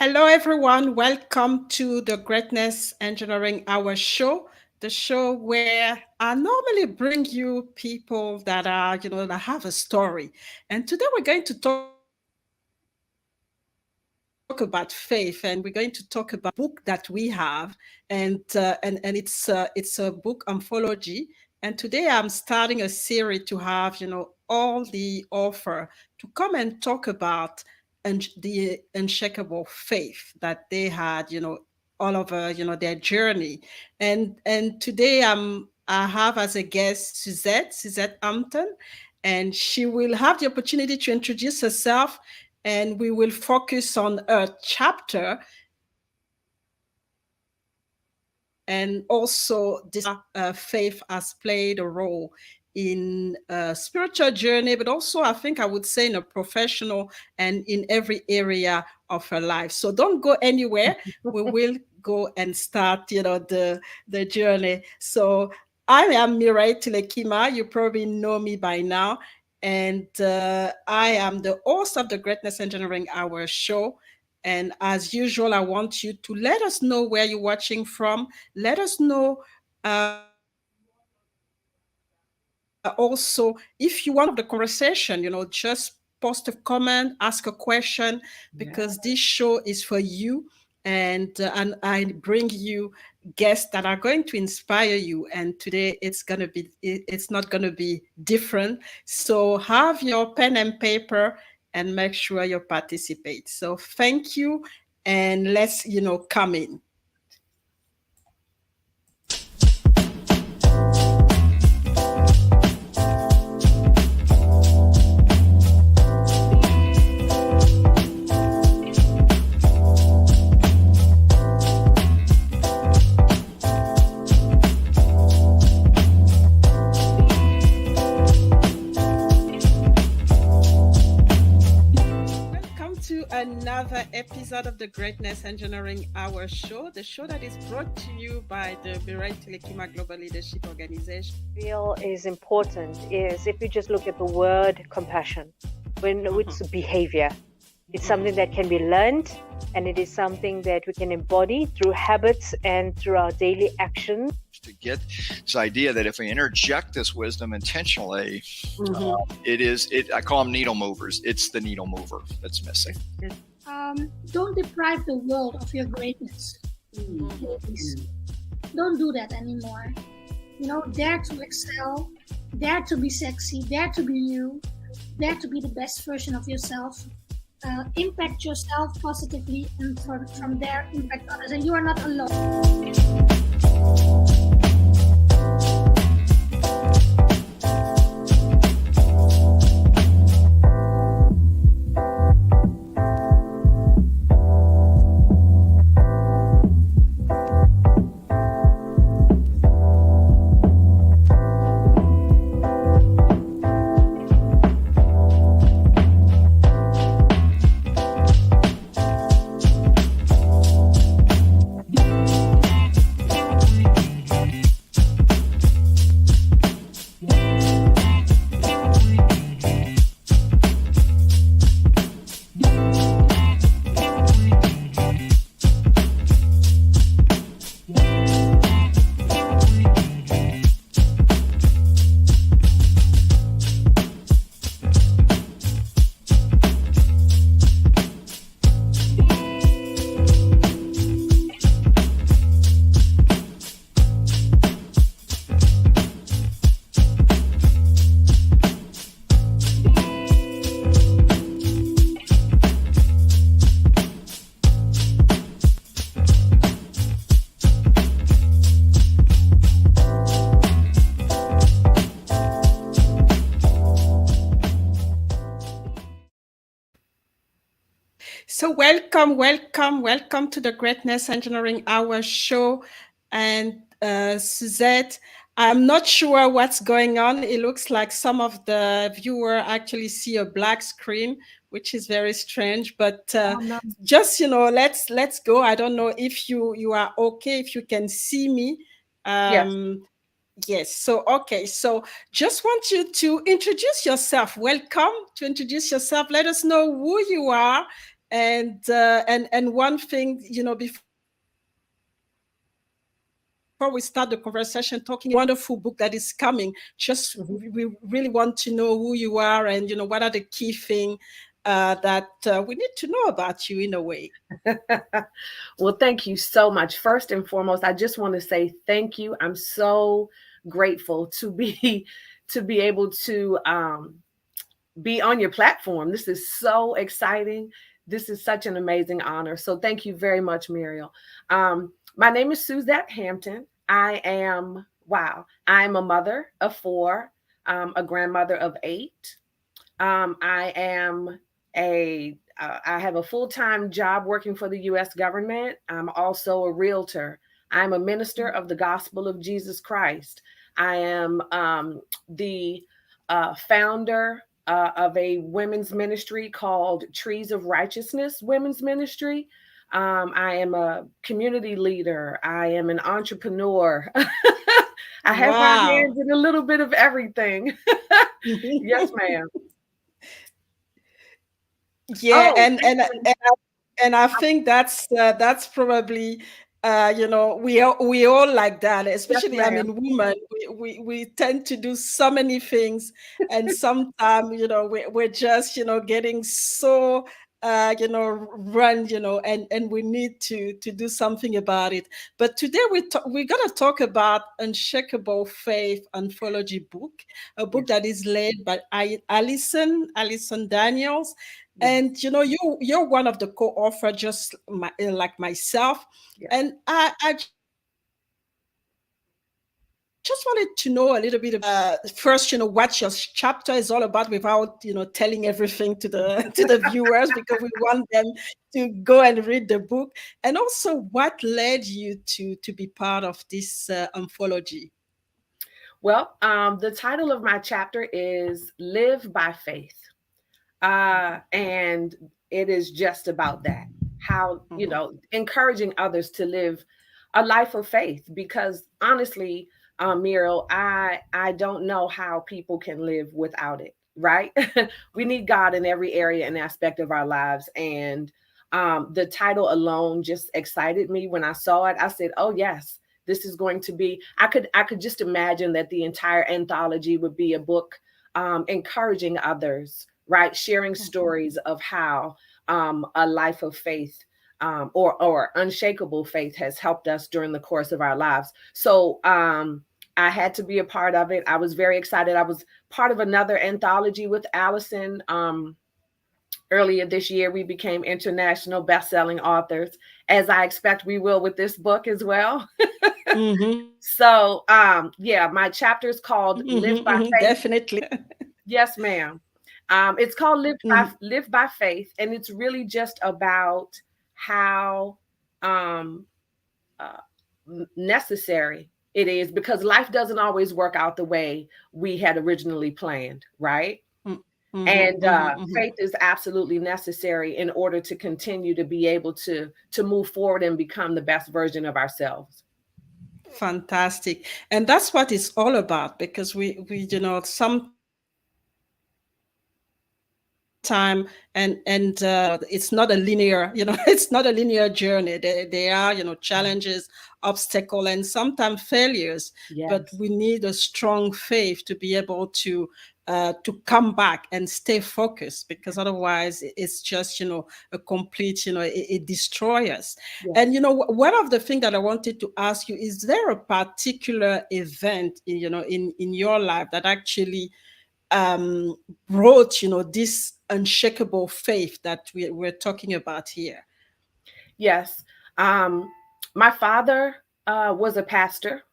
Hello, everyone. Welcome to the Greatness Engineering Hour show, the show where I normally bring you people that are, that have a story. And today we're going to talk about faith, and we're going to talk about book that we have, and it's a book anthology. And today I'm starting a series to have, all the author to come and talk about and the unshakable faith that they had, all over, their journey. And today I have as a guest Suzette Hampton, and she will have the opportunity to introduce herself, and we will focus on a chapter and also discuss how faith has played a role in a spiritual journey, but also I think I would say in a professional and in every area of her life. So don't go anywhere. We will go and start, the journey. So I am Mireille Tilekima. You probably know me by now. And I am the host of the Greatness Engineering Hour show. And as usual, I want you to let us know where you're watching from. Let us know also if you want to be part of the conversation, just post a comment, ask a question, because this show is for you. And I bring you guests that are going to inspire you. And today it's not gonna be different. So have your pen and paper and make sure you participate. So thank you, and let's come in. Welcome to another episode of the Greatness Engineering Hour show, the show that is brought to you by the Mirai Telekima Global Leadership Organization. Real is important is if you just look at the word compassion, when it's behavior, it's something that can be learned, and it is something that we can embody through habits and through our daily actions. To get this idea that if we interject this wisdom intentionally, I call them needle movers. It's the needle mover that's missing. Don't deprive the world of your greatness. Please. Don't do that anymore. Dare to excel, dare to be sexy, dare to be you, dare to be the best version of yourself. Impact yourself positively, and from there impact others. And you are not alone. So welcome to the Greatness Engineering Hour show. And Suzette, I'm not sure what's going on. It looks like some of the viewer actually see a black screen, which is very strange. But just let's go. I don't know if you are okay, if you can see me. Yes. So, okay. So just want you to introduce yourself. Welcome to introduce yourself. Let us know who you are And one thing, before we start the conversation, talking about the wonderful book that is coming, just we really want to know who you are, and what are the key thing that we need to know about you in a way. Well, thank you so much. First and foremost, I just want to say thank you. I'm so grateful to be to be able to be on your platform. This is so exciting. This is such an amazing honor. So thank you very much, Muriel. My name is Suzette Hampton. I'm a mother of four, a grandmother of eight. I am I have a full-time job working for the U.S. government. I'm also a realtor. I'm a minister of the gospel of Jesus Christ. I am the founder of a women's ministry called Trees of Righteousness Women's Ministry. I am a community leader. I am an entrepreneur. I have my Wow. hands in a little bit of everything. Yes, ma'am. Yeah, Oh, and I think that's probably we all like that, yes, especially, I ma'am. mean, women, we tend to do so many things, and sometimes, we're just, getting so run, and we need to do something about it. But today we're gonna talk about Unshakable Faith Anthology book, a book Yes, that is led by Alison Daniels. yes, And you're one of the co-author, just like myself. yes. And I just wanted to know a little bit about, first, what your chapter is all about, without telling everything to the to the viewers, because we want them to go and read the book. And also, what led you to be part of this anthology? Well, the title of my chapter is Live by Faith. And it is just about that. How, encouraging others to live a life of faith. Because honestly, Muriel, I don't know how people can live without it, right? We need God in every area and aspect of our lives. And the title alone just excited me when I saw it. I said, oh, yes. This is going to be. I could just imagine that the entire anthology would be a book encouraging others, right? Sharing stories of how a life of faith or unshakable faith has helped us during the course of our lives. So I had to be a part of it. I was very excited. I was part of another anthology with Allison. Earlier this year, we became international best-selling authors, as I expect we will with this book as well. So, yeah, my chapter is called Live by Faith. Definitely. Yes, ma'am. It's called Mhm. Live by Faith, and it's really just about how um, uh, necessary it is, because life doesn't always work out the way we had originally planned, right? And faith is absolutely necessary in order to continue to be able to move forward and become the best version of ourselves. Fantastic. And that's what it's all about, because we sometime, and it's not a linear, it's not a linear journey. There are, challenges, obstacle, and sometimes failures, but Yes, we need a strong faith to be able to come back and stay focused, because otherwise it's just, a complete, it destroys us. yes, And one of the things that I wanted to ask you, is there a particular event in your life that actually um, brought this unshakable faith that we're talking about here? yes. Um, my father was a pastor.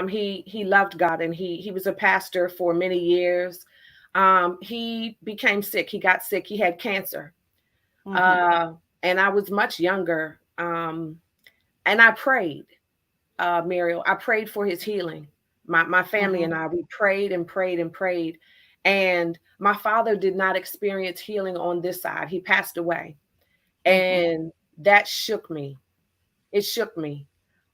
He loved God, and he was a pastor for many years. He became sick. He got sick. He had cancer, Hmm. uh, and I was much younger. And I prayed, Muriel. I prayed for his healing. My family and Hmm. I, we prayed and prayed and prayed. And my father did not experience healing on this side. He passed away. Hmm. And that shook me. It shook me.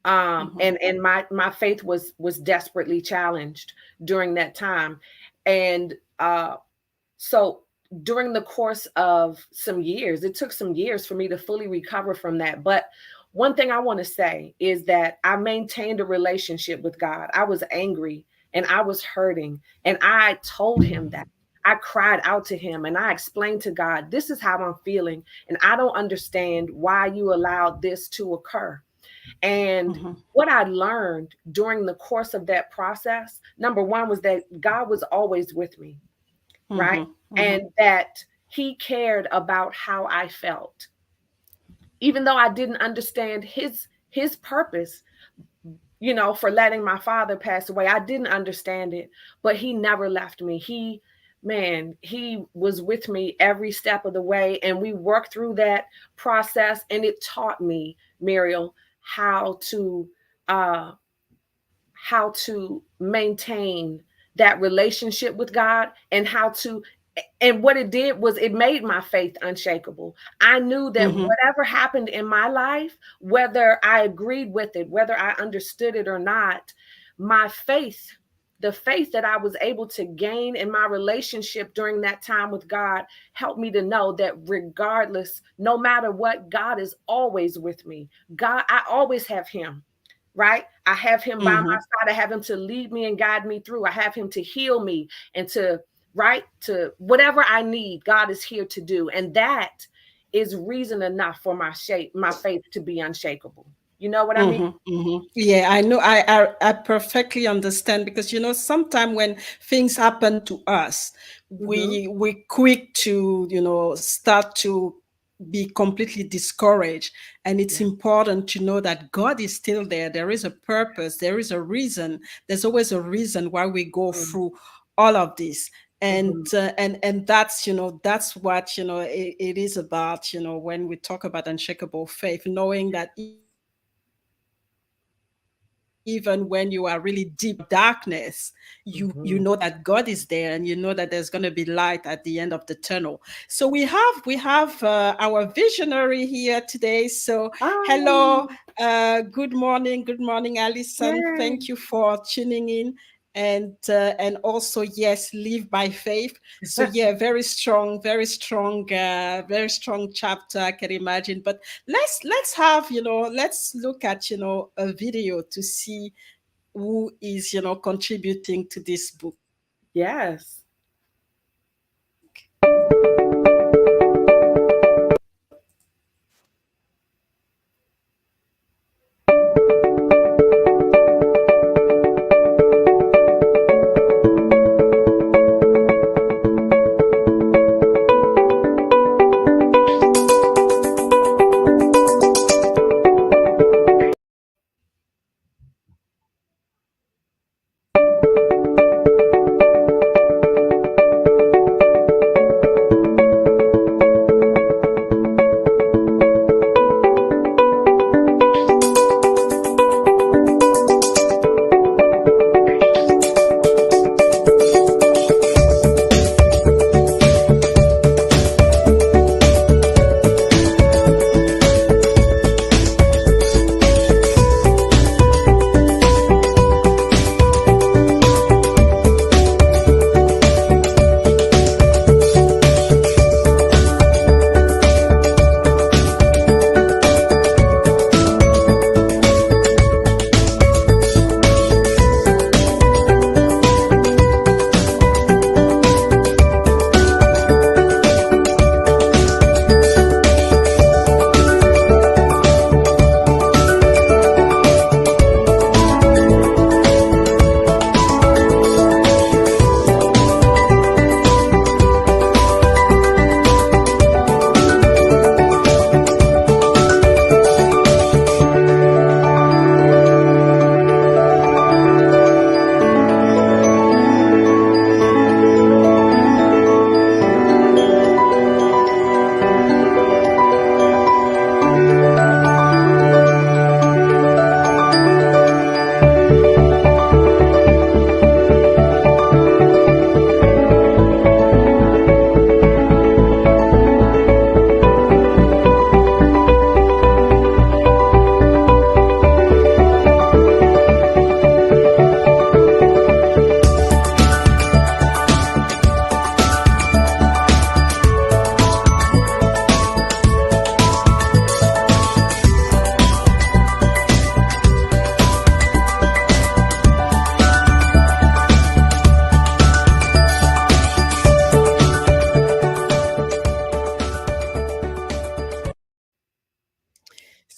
Hmm. And my faith was desperately challenged during that time. And so during the course of some years, it took some years for me to fully recover from that. But one thing I want to say is that I maintained a relationship with God. I was angry and I was hurting, and I told him that. I cried out to him and I explained to God, this is how I'm feeling, and I don't understand why you allowed this to occur. And what I learned during the course of that process, number one, was that God was always with me, right? And that he cared about how I felt. Even though I didn't understand his purpose, you know, for letting my father pass away, I didn't understand it, but he never left me. He was with me every step of the way, and we worked through that process, and it taught me, Muriel, how to uh maintain that relationship with God, and and what it did was it made my faith unshakable. I knew that whatever happened in my life, whether I agreed with it, whether I understood it or not, my faith, the faith that I was able to gain in my relationship during that time with God, helped me to know that regardless, no matter what, God is always with me. God, I always have him. Right? I have him by my side. I have him to lead me and guide me through. I have him to heal me and to whatever I need, God is here to do. And that is reason enough for my faith to be unshakable. You know what I mean? Yeah, I know. I perfectly understand, because sometimes when things happen to us, we quick to start to be completely discouraged, and it's important to know that God is still there. There is a purpose. There is a reason. There's always a reason why we go through all of this. And and that's what it is about, when we talk about unshakable faith, knowing that even when you are really deep darkness, you know that God is there, and you know that there's going to be light at the end of the tunnel. So we have our visionary here today. So hello, Oh, good morning, Alison. Thank you yay. for tuning in. And also, yes, live by faith. So yeah, very strong chapter, I can imagine. But let's have, let's look at a video to see who is contributing to this book. Yes.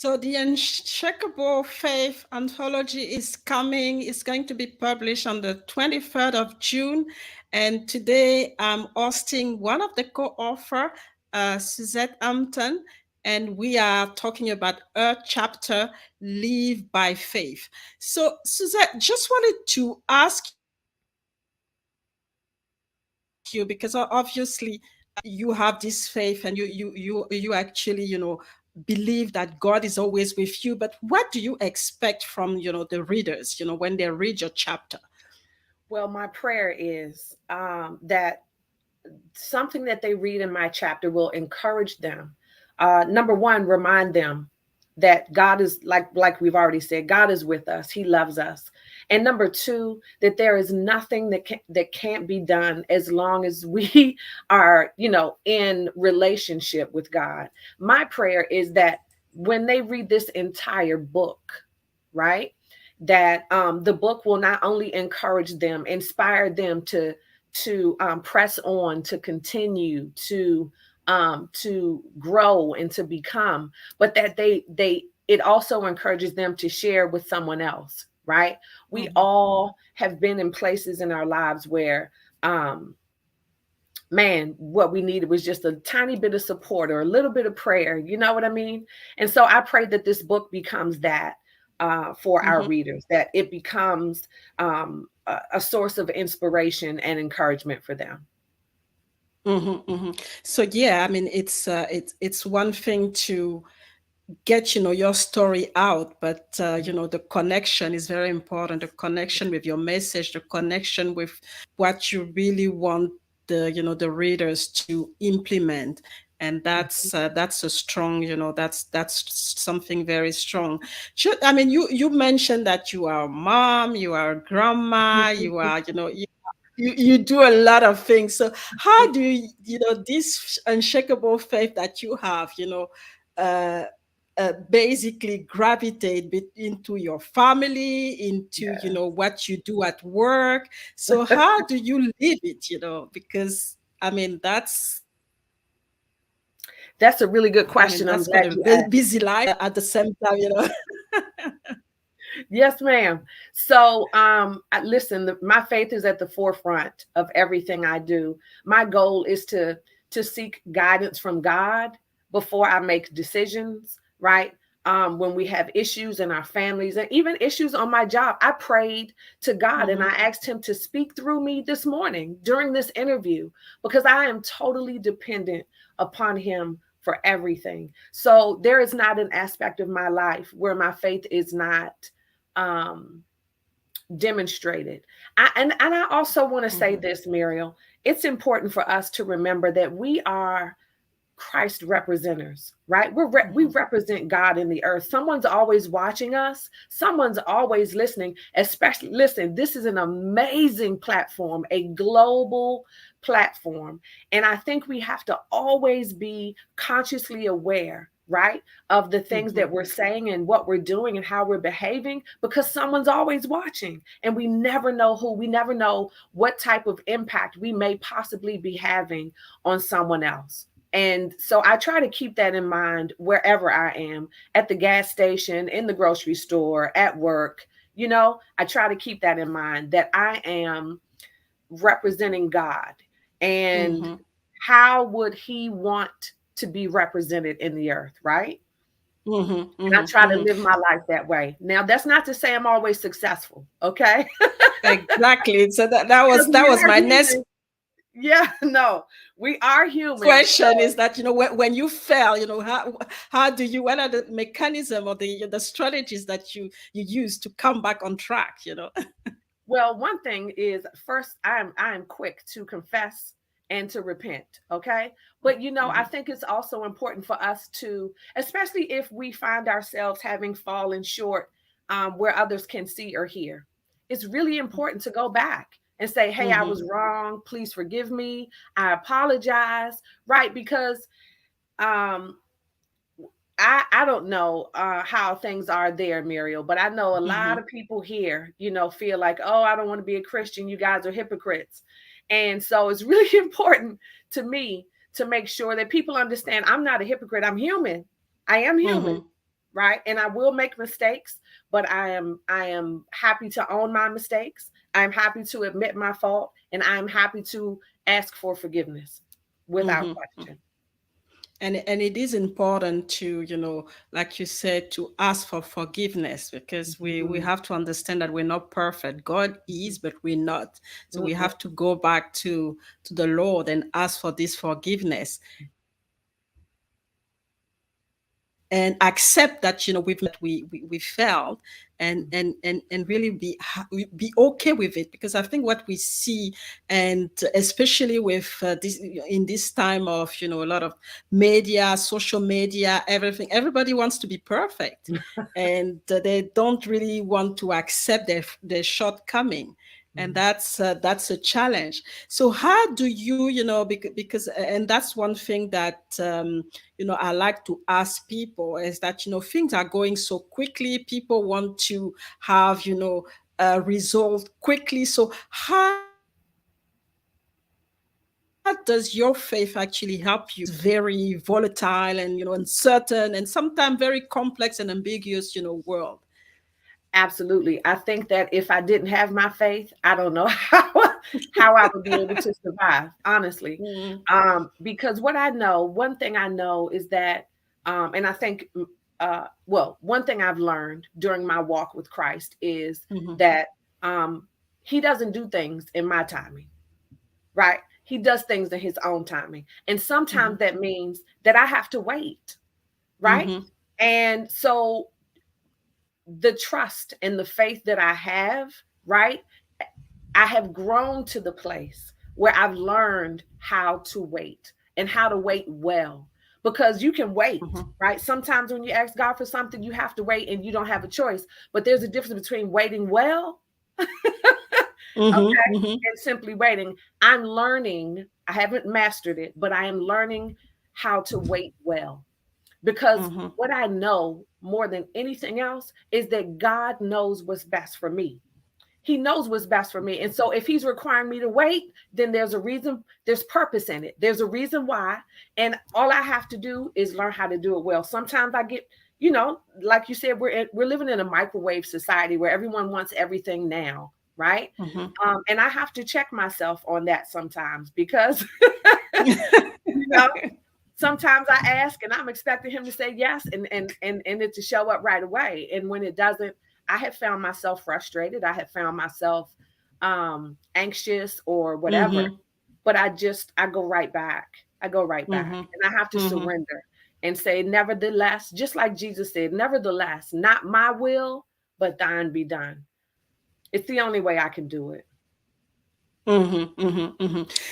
So the Unshakable Faith Anthology is coming. It's going to be published on the 23rd of June. And today I'm hosting one of the co-author, Suzette Hampton, and we are talking about her chapter, Live by Faith. So Suzette, just wanted to ask you, because obviously you have this faith and you actually, believe that God is always with you. But what do you expect from, the readers, when they read your chapter? Well, my prayer is that something that they read in my chapter will encourage them. Number one, remind them that God is, like we've already said, God is with us. He loves us. And number two, that there is nothing that can't be done as long as we are, in relationship with God. My prayer is that when they read this entire book, right, that the book will not only encourage them, inspire them to press on, to continue, to grow and to become, but that it also encourages them to share with someone else, right? We all have been in places in our lives where man, what we needed was just a tiny bit of support or a little bit of prayer, you know what I mean? And so I pray that this book becomes that for our readers, that it becomes a source of inspiration and encouragement for them. So yeah, I mean, it's one thing to get your story out, but the connection is very important. The connection with your message, the connection with what you really want the readers to implement. And that's a strong, that's something very strong. I mean, you mentioned that you are a mom, you are a grandma, you are, you do a lot of things. So how do this unshakable faith that you have, uh, basically gravitate into your family, into Yeah. what you do at work? So how do you live it? Because I mean That's a really good that's question. quite I'm a glad you asked. busy life at the same time. Yes, ma'am. So, listen, my faith is at the forefront of everything I do. My goal is to seek guidance from God before I make decisions, right? When we have issues in our families and even issues on my job, I prayed to God and I asked him to speak through me this morning during this interview because I am totally dependent upon him for everything. So there is not an aspect of my life where my faith is not um, demonstrated. And I also want to say this, Muriel. It's important for us to remember that we are Christ representers, right? We represent God in the earth. Someone's always watching us. Someone's always listening. Especially, listen, this is an amazing platform, a global platform. And I think we have to always be consciously aware, right, of the things that we're saying and what we're doing and how we're behaving, because someone's always watching. And we never know who, we never know what type of impact we may possibly be having on someone else. And so I try to keep that in mind wherever I am, at the gas station, in the grocery store, at work. I try to keep that in mind, that I am representing God. And how would he want to be represented in the earth, right? And I try to live my life that way. Now, that's not to say I'm always successful, okay? Exactly. So that Because we was are my next human. Yeah, no, we are human. question, is that when you fail, how do you, what are the mechanism or the strategies that you use to come back on track? Well, one thing is, first, I am quick to confess and to repent, okay? But I think it's also important for us to, especially if we find ourselves having fallen short, where others can see or hear. It's really important to go back and say, "Hey, I was wrong. Please forgive me. I apologize." Right? Because um, I don't know how things are there, Muriel, but I know a lot of people here, feel like, oh, I don't want to be a Christian. You guys are hypocrites. And so it's really important to me to make sure that people understand I'm not a hypocrite. I'm human. I am human. right? And I will make mistakes, but I am happy to own my mistakes. I'm happy to admit my fault, and I'm happy to ask for forgiveness without question. And it is important to, like you said, to ask for forgiveness, because we Mhm. have to understand that we're not perfect. God is, but we're not. So we Mm-mm. have to go back to the Lord and ask for this forgiveness, and accept that, we failed, and really be okay with it. Because I think what we see, and especially with this, in this time of, a lot of media, social media, everything, everybody wants to be perfect, and they don't really want to accept their shortcoming. And that's a challenge. So how do you, because and that's one thing that, I like to ask people, is that, things are going so quickly. People want to have, resolved quickly. So how does your faith actually help you very volatile and, uncertain, and sometimes very complex and ambiguous, world? Absolutely. I think that if I didn't have my faith, I don't know how I would be able to survive, honestly. Because what I know, one thing I know is that, and I think, well, one thing I've learned during my walk with Christ is that He doesn't do things in my timing, right? He does things in His own timing. And sometimes that means that I have to wait, right? And so the trust and the faith that I have, right? I have grown to the place where I've learned how to wait and how to wait well. Because you can wait, right? Sometimes when you ask God for something, you have to wait and you don't have a choice. But there's a difference between waiting well, okay, and simply waiting. I'm learning, I haven't mastered it, but I am learning how to wait well. Because what I know more than anything else is that God knows what's best for me. He knows what's best for me. And so if He's requiring me to wait, then there's a reason, there's purpose in it. There's a reason why. And all I have to do is learn how to do it well. Sometimes I get, like you said, we're living in a microwave society where everyone wants everything now, right? And I have to check myself on that sometimes, because you know, sometimes I ask and I'm expecting Him to say yes, and it to show up right away. And when it doesn't, I have found myself frustrated. I have found myself anxious or whatever. But I go right back. I go right back. And I have to surrender and say, nevertheless, just like Jesus said, nevertheless, not my will, but thine be done. It's the only way I can do it.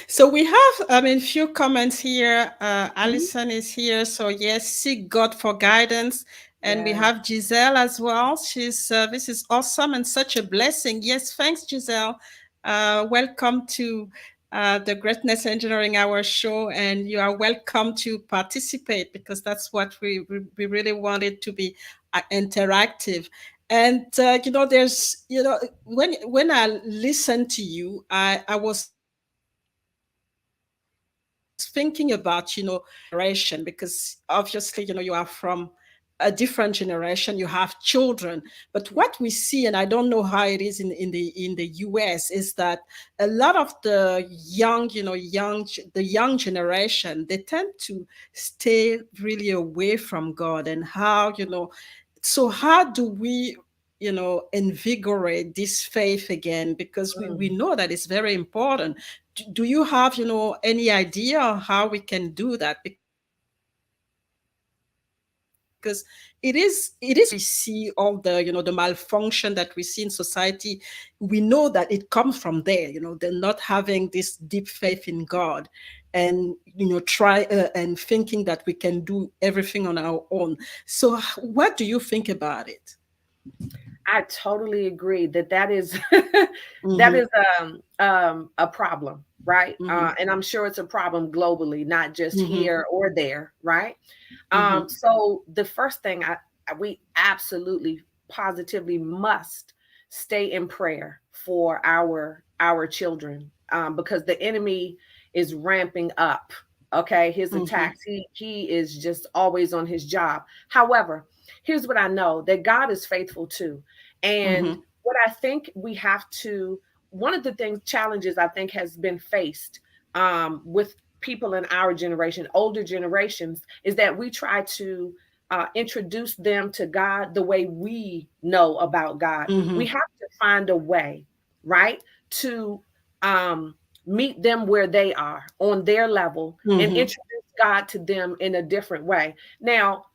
So we have, few comments here. Mhm. Alison is here. So yes, seek God for guidance. And we Yeah. have Giselle as well. She's, this is awesome and such a blessing. Yes, thanks, Giselle. Welcome to the Greatness Engineering Hour show. And you are welcome to participate, because that's what we really want it to be interactive. And there's, when I listen to you, I was thinking about, generation, because obviously, you are from a different generation, you have children. But what we see, and I don't know how it is in the US, is that a lot of the the young generation, they tend to stay really away from God. And how, so how do we, invigorate this faith again? Because we Mm. know that it's very important. Do you have, any idea on how we can do that? Because it is very easy when we see all the, the malfunction that we see in society. We know that it comes from there, they're not having this deep faith in God, and try and thinking that we can do everything on our own. So what do you think about it? I totally agree that is that Mm-hmm, is a problem, right? mm-hmm, And I'm sure it's a problem globally, not just mm-hmm, here or there, right? mm-hmm, So the first thing we absolutely positively must stay in prayer for our children, because the enemy is ramping up, Okay, his attacks. He is just always on his job. However, here's what I know, that God is faithful too. And what I think we have to, one of the challenges I think has been faced with people in our generation, older generations, is that we try to introduce them to God the way we know about God. We have to find a way, right, to meet them where they are on their level and introduce God to them in a different way. Now,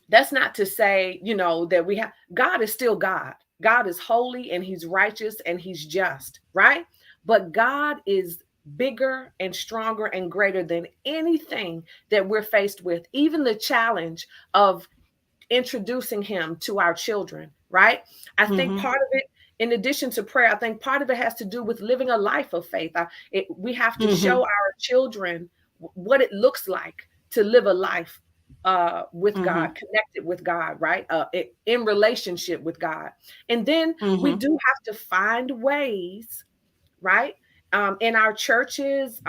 that's not to say, that God is still God. God is holy and he's righteous and he's just, right? But God is bigger and stronger and greater than anything that we're faced with, even the challenge of introducing him to our children, right? I think part of it, in addition to prayer, I think part of it has to do with living a life of faith. We have to show our children what it looks like to live a life with God, connected with God, right? In relationship with God. And then we do have to find ways, right? In our churches,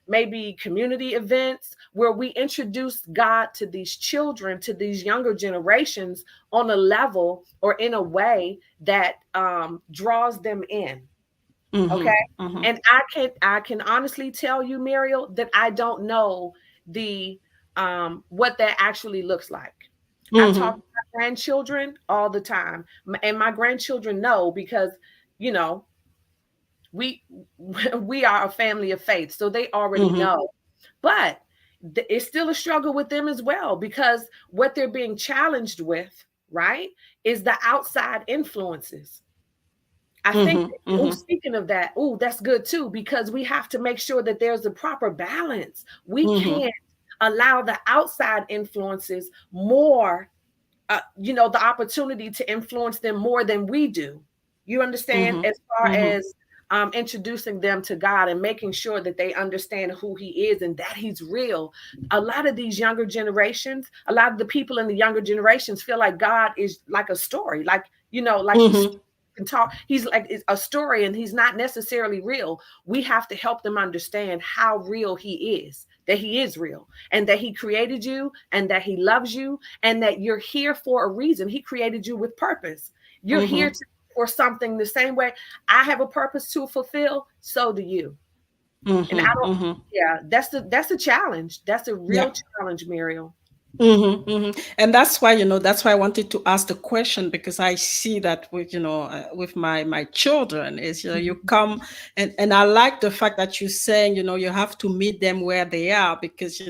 maybe community events, where we introduce God to these children, to these younger generations on a level or in a way that draws them in. Okay. And I can honestly tell you, Muriel, that I don't know what that actually looks like. I talk to my grandchildren all the time, and my grandchildren know, because, we are a family of faith, so they already know. But it's still a struggle with them as well, because what they're being challenged with, right, is the outside influences. I think, speaking of that, that's good too, because we have to make sure that there's a proper balance. We can't allow the outside influences more, the opportunity to influence them more than we do. You understand? As far as introducing them to God and making sure that they understand who he is and that he's real. A lot of these younger generations, a lot of the people in the younger generations feel like God is like a story, like he can talk. He's like a story, and he's not necessarily real. We have to help them understand how real he is, that he is real, and that he created you, and that he loves you, and that you're here for a reason. He created you with purpose. You're here for something, the same way I have a purpose to fulfill, so do you. And I don't, that's a challenge. That's a real challenge, Muriel. And that's why, that's why I wanted to ask the question, because I see that with, with my children is, you come and I like the fact that you're saying, you have to meet them where they are, because,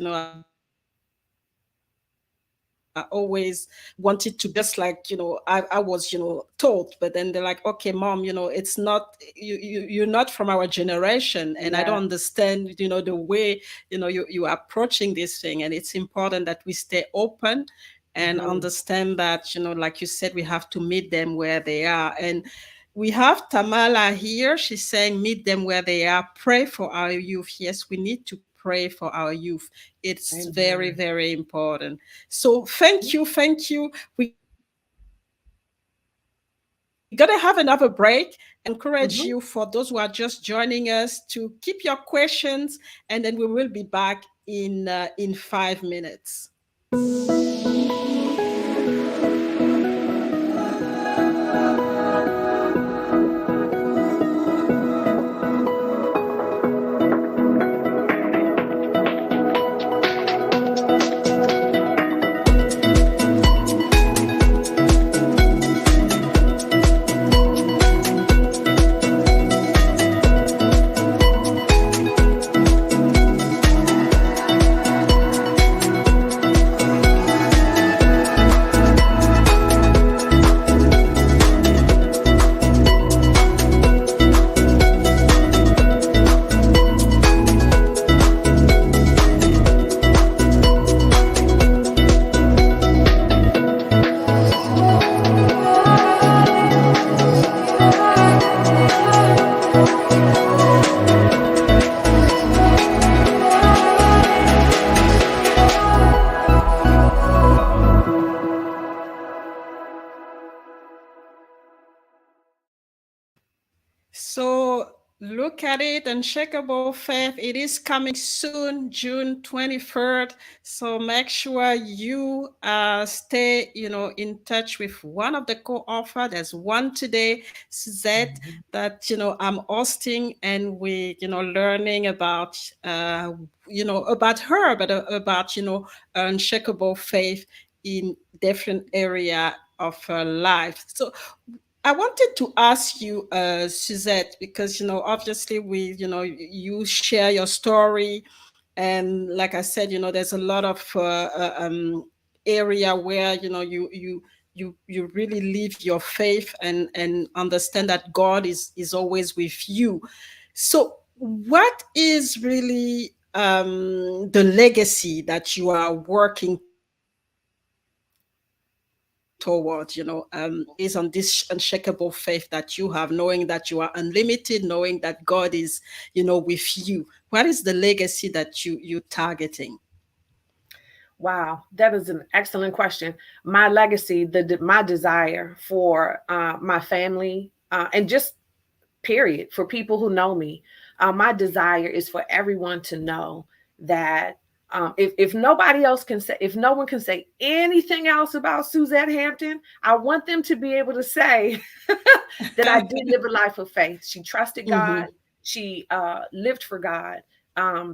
I always wanted to, just like, I was, told, but then they're like, okay, mom, it's not, you're not from our generation. And I don't understand, the way, you are approaching this thing. And it's important that we stay open and understand that, like you said, we have to meet them where they are. And we have Tamala here. She's saying, meet them where they are. Pray for our youth. Yes, we need to pray for our youth. It's very, very important. So thank you. We're going to have another break. Encourage you, for those who are just joining us, to keep your questions, and then we will be back in 5 minutes. Look at it, Unshakable Faith. It is coming soon, June 23rd. So make sure you stay, in touch with one of the co-author. There's one today, Suzette, Mhm. that, I'm hosting, and we, learning about, about her, but about, Unshakable Faith in different area of her life. So I wanted to ask you, Suzette, because obviously you share your story, and like I said, there's a lot of area where you really live your faith and understand that God is always with you. So, what is really the legacy that you are working toward? Is on this unshakable faith that you have, knowing that you are unlimited, knowing that God is, with you. What is the legacy that you targeting? Wow, that is an excellent question. My legacy, my desire for my family, and just period, for people who know me, my desire is for everyone to know that, if nobody else can say, if no one can say anything else about Suzette Hampton, I want them to be able to say that I did live a life of faith. She trusted God. Mm-hmm. She lived for God.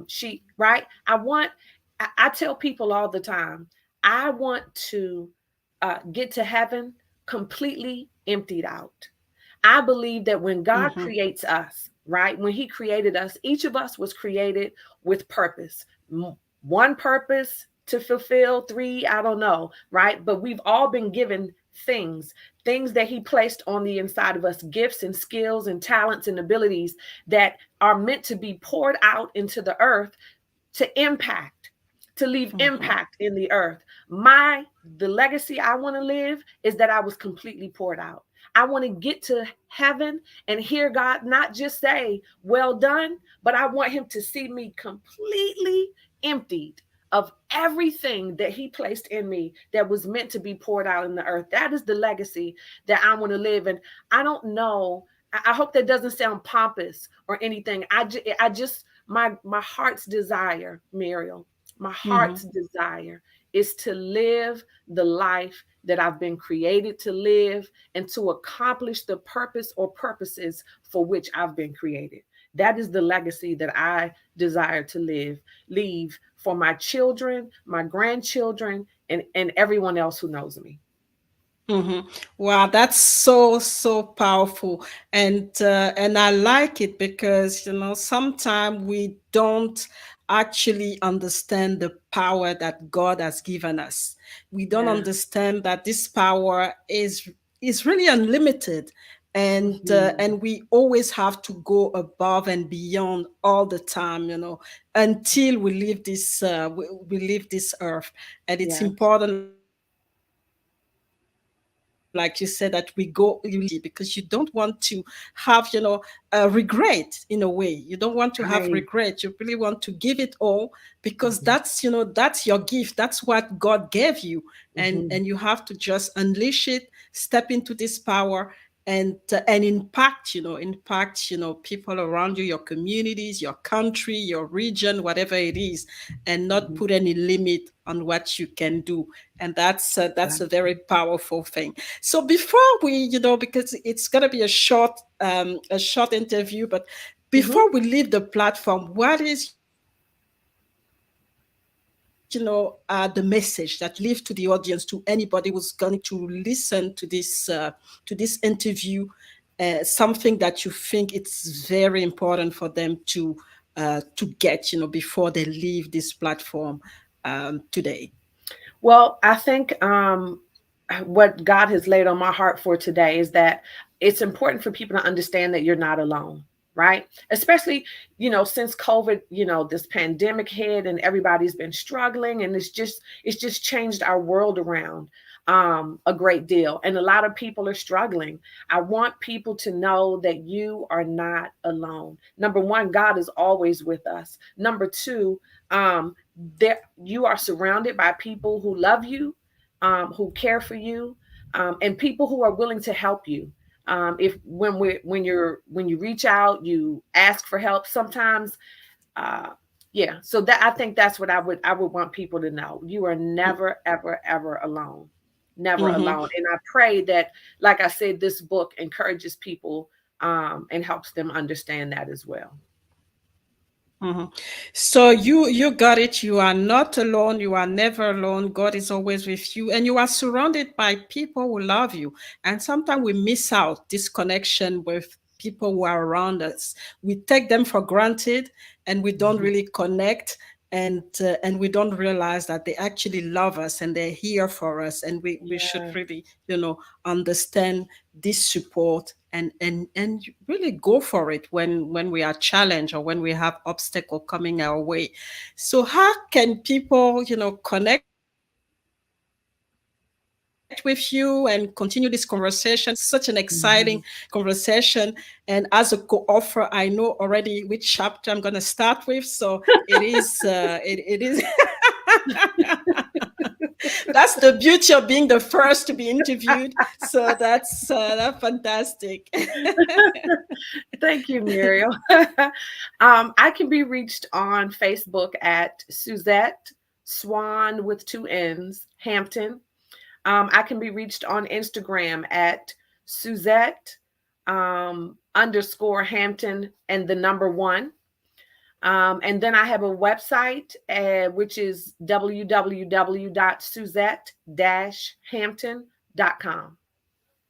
She right. I tell people all the time, I want to get to heaven completely emptied out. I believe that when God Mm-hmm. creates us, right, when He created us, each of us was created with purpose. One purpose to fulfill, three, I don't know, right? But we've all been given things, things that He placed on the inside of us, gifts and skills and talents and abilities that are meant to be poured out into the earth to impact, to leave Mm-hmm. impact in the earth. The legacy I want to live is that I was completely poured out. I want to get to heaven and hear God not just say, well done, but I want Him to see me completely emptied of everything that He placed in me that was meant to be poured out in the earth. That is the legacy that I want to live. And I don't know, I hope that doesn't sound pompous or anything. I just, my heart's desire, Muriel, my Mm-hmm. heart's desire is to live the life that I've been created to live and to accomplish the purpose or purposes for which I've been created. That is the legacy that I desire to leave for my children, my grandchildren, and everyone else who knows me. Mm-hmm. Wow, that's so powerful, and I like it because sometimes we don't actually understand the power that God has given us. We don't Yeah. understand that this power is really unlimited, Mhm. and we always have to go above and beyond all the time, until we leave we leave this earth, and it's Yes. important, like you said, that we go immediately because you don't want to have regret in a way. You don't want to have regret. You really want to Right. give it all because that's Mhm. that's your gift. That's what God gave you, and you have Mhm. to just unleash it, step into this power, and impact people around you, your communities, your country, your region, whatever it is, and not Mhm. put any limit on what you can do. And that's a very Exactly. powerful thing. So before we, because it's going to be a short interview, but Mhm. before we leave the platform, what is the message that leave to the audience, to anybody who's going to listen to this interview, something that you think it's very important for them to get, before they leave this platform today. Well, I think what God has laid on my heart for today is that it's important for people to understand that you're not alone, right? Especially, since COVID, this pandemic hit and everybody's been struggling, and it's just changed our world around a great deal. And a lot of people are struggling. I want people to know that you are not alone. Number one, God is always with us. Number two, there you are surrounded by people who love you, who care for you, and people who are willing to help you. If when you reach out, you ask for help. Sometimes, uh, yeah. So that, I think that's what I would want people to know. You are never, ever, ever alone. Never alone. And I pray that, like I said, this book encourages people, and helps them understand that as well. So you got it. You are not alone. You are never alone. God is always with you, and you are surrounded by people who love you. And sometimes we miss out this connection with people who are around us. We take them for granted, and we don't Mhm. really connect. And we don't realize that they actually love us and they're here for us, and we should Yeah. really understand this support, and really go for it when we are challenged or when we have obstacle coming our way. So how can people connect with you and continue this conversation? Such an exciting conversation, and as a Mhm. co-author, I know already which chapter I'm going to start with. So it is that's the beauty of being the first to be interviewed. So that's fantastic. Thank you, Muriel. I can be reached on Facebook at Suzette Swan with two N's Hampton. I can be reached on Instagram at Suzette underscore Hampton and the number one. And then I have a website, which is www.suzette-hampton.com.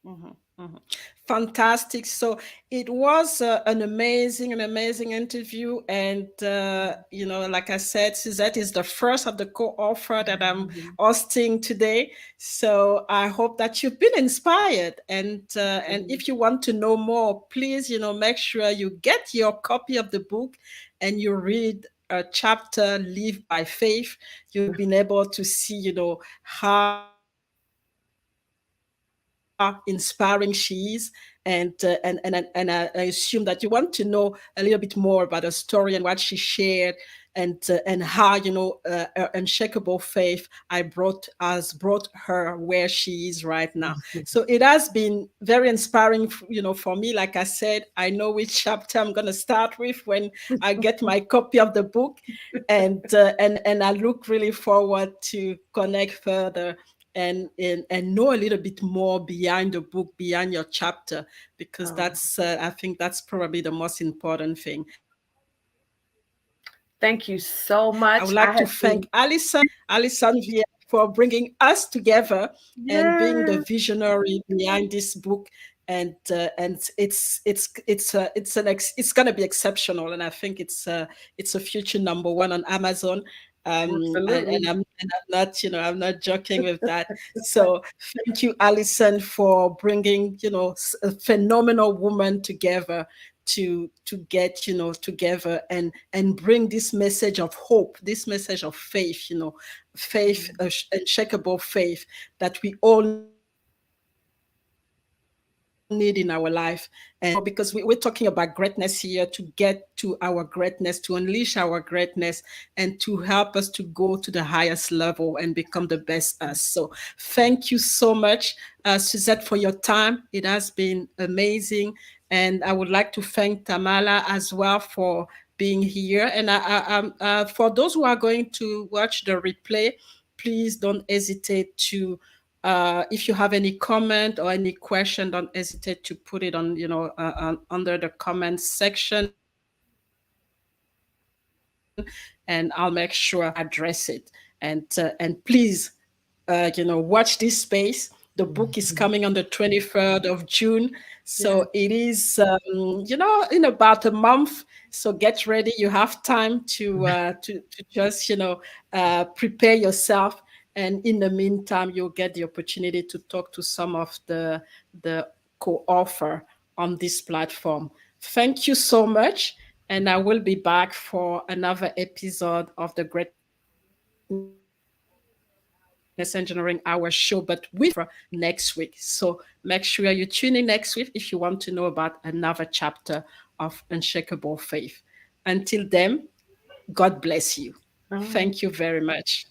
Mhm, mhm. Fantastic. So it was an amazing interview. And, like I said, Suzette is the first of the co-author that I'm Mhm. hosting today. So I hope that you've been inspired. And Mhm. if you want to know more, please, make sure you get your copy of the book and you read a chapter, Live by Faith. You've been able to see, how inspiring she is, and I assume that you want to know a little bit more about her story and what she shared, and how unshakable faith has brought her where she is right now. So it has been very inspiring, for me. Like I said, I know which chapter I'm going to start with when I get my copy of the book, and I look really forward to connect further and know a little bit more behind the book, behind your chapter, because Oh, that's I think that's probably the most important thing. I would like to thank Alison, thank you so much. I have been, Alison Vier, for bringing us together and being the yeah. visionary behind this book. And it's going to be exceptional, and I think it's a future number one on Amazon. And Absolutely. I'm not, I'm not joking with that. So thank you, Alison, for bringing, a phenomenal woman together to get, together and bring this message of hope, this message of faith, faith, unshakable faith that we all need in our life. And because we're talking about greatness here, to get to our greatness, to unleash our greatness, and to help us to go to the highest level and become the best us. So thank you so much, Suzette, for your time. It has been amazing. And I would like to thank Tamala as well for being here. And for those who are going to watch the replay, please don't hesitate to, if you have any comment or any question, don't hesitate to put it on, under the comments section, and I'll make sure I address it. And please, watch this space. The book is coming on the Mhm. 23rd of June. So it Yeah. is, in about a month. So get ready. You have time to just, prepare yourself. And in the meantime, you'll get the opportunity to talk to some of the co-author on this platform. Thank you so much. And I will be back for another episode of the Greatness Engineering Hour show, but with next week. So make sure you tune in next week if you want to know about another chapter of Unshakable Faith. Until then, God bless you. All Thank right. you very much.